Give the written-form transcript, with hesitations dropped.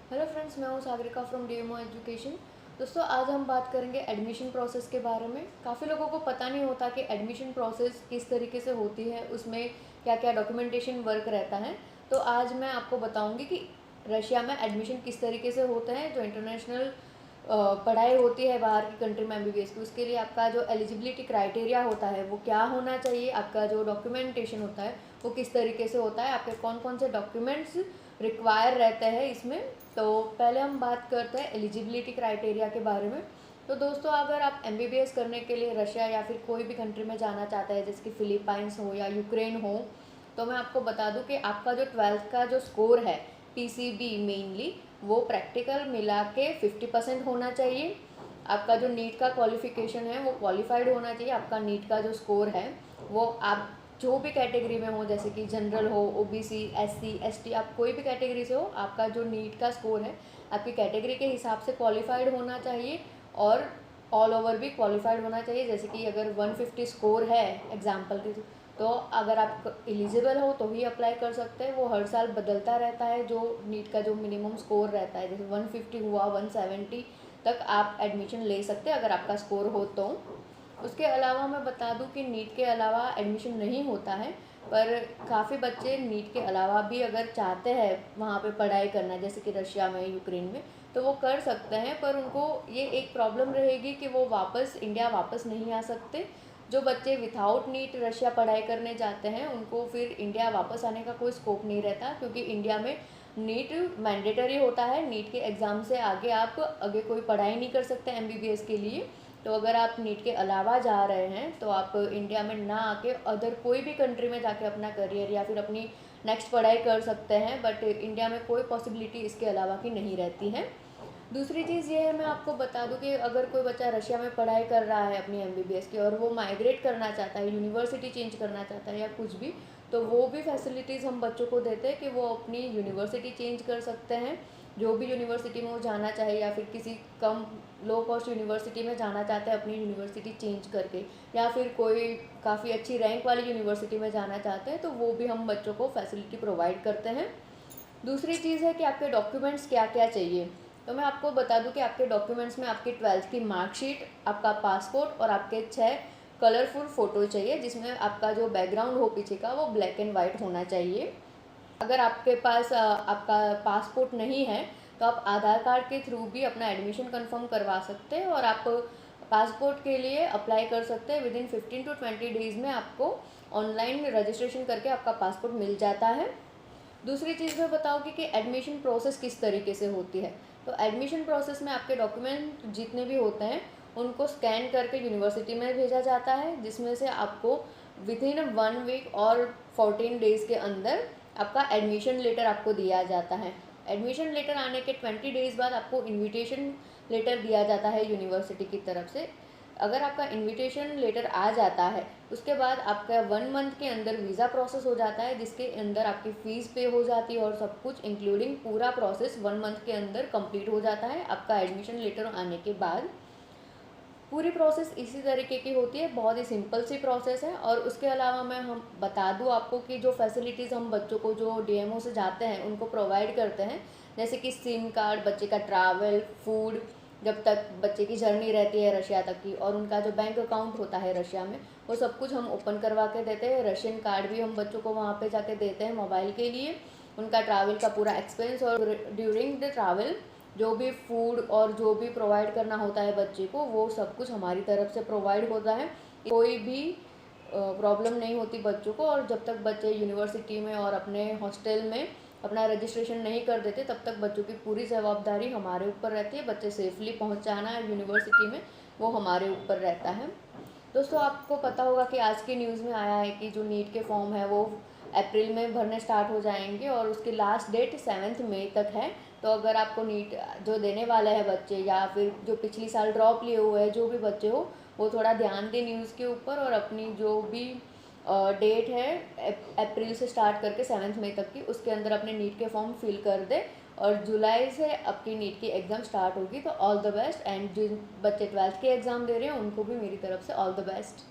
Hello friends, मैं हूँ Sagarika from DMO education. दोस्तों, आज हम बात करेंगे एडमिशन प्रोसेस के बारे में। काफ़ी लोगों को पता नहीं होता कि एडमिशन प्रोसेस किस तरीके से होती है, उसमें क्या क्या डॉक्यूमेंटेशन वर्क रहता है। तो आज मैं आपको बताऊंगी कि रशिया में एडमिशन किस तरीके से होता है। जो इंटरनेशनल पढ़ाई होती है बाहर की कंट्री में एमबीबीएस की, उसके लिए आपका जो एलिजिबिलिटी क्राइटेरिया होता है वो क्या होना चाहिए, आपका जो डॉक्यूमेंटेशन होता है वो किस तरीके से होता है, आपके कौन कौन से डॉक्यूमेंट्स रिक्वायर रहते हैं इसमें। तो पहले हम बात करते हैं एलिजिबिलिटी क्राइटेरिया के बारे में। तो दोस्तों, अगर आप एमबीबीएस करने के लिए रशिया या फिर कोई भी कंट्री में जाना चाहते हैं, जैसे कि फिलीपाइंस हो या यूक्रेन हो, तो मैं आपको बता दूं कि आपका जो 12th का जो स्कोर है पीसीबी मेनली, वो प्रैक्टिकल मिला के 50% होना चाहिए। आपका जो नीट का क्वालिफिकेशन है वो क्वालिफाइड होना चाहिए। आपका नीट का जो स्कोर है वो आप जो भी कैटेगरी में हो, जैसे कि जनरल हो, ओबीसी, एससी, एसटी, आप कोई भी कैटेगरी से हो, आपका जो नीट का स्कोर है आपकी कैटेगरी के हिसाब से क्वालिफाइड होना चाहिए और ऑल ओवर भी क्वालिफाइड होना चाहिए। जैसे कि अगर 150 स्कोर है एग्जाम्पल के, तो अगर आप एलिजिबल हो तो ही अप्लाई कर सकते हैं। वो हर साल बदलता रहता है जो नीट का जो मिनिमम स्कोर रहता है। जैसे 150 हुआ, 170 तक आप एडमिशन ले सकते हैं अगर आपका स्कोर हो तो। उसके अलावा मैं बता दूं कि नीट के अलावा एडमिशन नहीं होता है, पर काफ़ी बच्चे नीट के अलावा भी अगर चाहते हैं वहाँ पे पढ़ाई करना, जैसे कि रशिया में, यूक्रेन में, तो वो कर सकते हैं। पर उनको ये एक प्रॉब्लम रहेगी कि वो वापस इंडिया वापस नहीं आ सकते। जो बच्चे विथआउट नीट रशिया पढ़ाई करने जाते हैं उनको फिर इंडिया वापस आने का कोई स्कोप नहीं रहता, क्योंकि इंडिया में नीट मैंडेटरी होता है। नीट के एग्ज़ाम से आगे कोई पढ़ाई नहीं कर सकते एमबीबीएस के लिए। तो अगर आप नीट के अलावा जा रहे हैं तो आप इंडिया में ना आके अदर कोई भी कंट्री में जाके अपना करियर या फिर अपनी नेक्स्ट पढ़ाई कर सकते हैं, बट इंडिया में कोई पॉसिबिलिटी इसके अलावा की नहीं रहती है। दूसरी चीज़ ये है, मैं आपको बता दूं कि अगर कोई बच्चा रशिया में पढ़ाई कर रहा है अपनी एमबीबीएस की और वो माइग्रेट करना चाहता है, यूनिवर्सिटी चेंज करना चाहता है या कुछ भी, तो वो भी फैसिलिटीज़ हम बच्चों को देते हैं कि वो अपनी यूनिवर्सिटी चेंज कर सकते हैं। जो भी यूनिवर्सिटी में वो जाना चाहे, या फिर किसी कम लो कॉस्ट यूनिवर्सिटी में जाना चाहते हैं अपनी यूनिवर्सिटी चेंज करके, या फिर कोई काफ़ी अच्छी रैंक वाली यूनिवर्सिटी में जाना चाहते हैं, तो वो भी हम बच्चों को फैसिलिटी प्रोवाइड करते हैं। दूसरी चीज़ है कि आपके डॉक्यूमेंट्स क्या क्या चाहिए। तो मैं आपको बता दूं कि आपके डॉक्यूमेंट्स में आपकी 12th की मार्कशीट, आपका पासपोर्ट और आपके 6 कलरफुल फ़ोटो चाहिए, जिसमें आपका जो बैकग्राउंड हो पीछे का वो ब्लैक एंड वाइट होना चाहिए। अगर आपके पास आपका पासपोर्ट नहीं है तो आप आधार कार्ड के थ्रू भी अपना एडमिशन कंफर्म करवा सकते हैं, और आप पासपोर्ट के लिए अप्लाई कर सकते हैं। विदिन 15 to 20 डेज़ में आपको ऑनलाइन रजिस्ट्रेशन करके आपका पासपोर्ट मिल जाता है। दूसरी चीज़ मैं बताऊँगी कि एडमिशन प्रोसेस किस तरीके से होती है। तो एडमिशन प्रोसेस में आपके डॉक्यूमेंट जितने भी होते हैं उनको स्कैन करके यूनिवर्सिटी में भेजा जाता है, जिसमें से आपको विथिन 1 वीक और 14 डेज़ के अंदर आपका एडमिशन लेटर आपको दिया जाता है। एडमिशन लेटर आने के 20 डेज़ बाद आपको इनविटेशन लेटर दिया जाता है यूनिवर्सिटी की तरफ से। अगर आपका इनविटेशन लेटर आ जाता है उसके बाद आपका 1 मंथ के अंदर वीज़ा प्रोसेस हो जाता है, जिसके अंदर आपकी फ़ीस पे हो जाती है और सब कुछ इंक्लूडिंग पूरा प्रोसेस 1 मंथ के अंदर कंप्लीट हो जाता है आपका एडमिशन लेटर आने के बाद। पूरी प्रोसेस इसी तरीके की होती है, बहुत ही सिंपल सी प्रोसेस है। और उसके अलावा मैं हम बता दूं आपको कि जो फैसिलिटीज़ हम बच्चों को जो डीएमओ से जाते हैं उनको प्रोवाइड करते हैं, जैसे कि सिम कार्ड, बच्चे का ट्रैवल, फूड, जब तक बच्चे की जर्नी रहती है रशिया तक की, और उनका जो बैंक अकाउंट होता है रशिया में, वो सब कुछ हम ओपन करवा के देते हैं। रशियन कार्ड भी हम बच्चों को वहाँ पे जाके देते हैं मोबाइल के लिए। उनका ट्रैवल का पूरा एक्सपेंस और ड्यूरिंग द ट्रैवल जो भी फूड और जो भी प्रोवाइड करना होता है बच्चे को, वो सब कुछ हमारी तरफ से प्रोवाइड होता है। कोई भी प्रॉब्लम नहीं होती बच्चों को। और जब तक बच्चे यूनिवर्सिटी में और अपने हॉस्टल में अपना रजिस्ट्रेशन नहीं कर देते तब तक बच्चों की पूरी जवाबदारी हमारे ऊपर रहती है। बच्चे सेफली पहुंचाना यूनिवर्सिटी में वो हमारे ऊपर रहता है। दोस्तों, आपको पता होगा कि आज की न्यूज़ में आया है कि जो नीट के फॉर्म है वो अप्रैल में भरने स्टार्ट हो जाएंगे और उसकी लास्ट डेट 7 मई तक है। तो अगर आपको नीट जो देने वाले हैं बच्चे, या फिर जो पिछली साल ड्रॉप लिए हुए हैं जो भी बच्चे हो, वो थोड़ा ध्यान दें न्यूज़ के ऊपर, और अपनी जो भी डेट है अप्रैल से स्टार्ट करके 7 मई तक की, उसके अंदर अपने नीट के फॉर्म फिल कर दे। और जुलाई से आपकी नीट की एग्ज़ाम स्टार्ट होगी। तो ऑल द बेस्ट। एंड जिन बच्चे 12th के एग्ज़ाम दे रहे हैं उनको भी मेरी तरफ से ऑल द बेस्ट।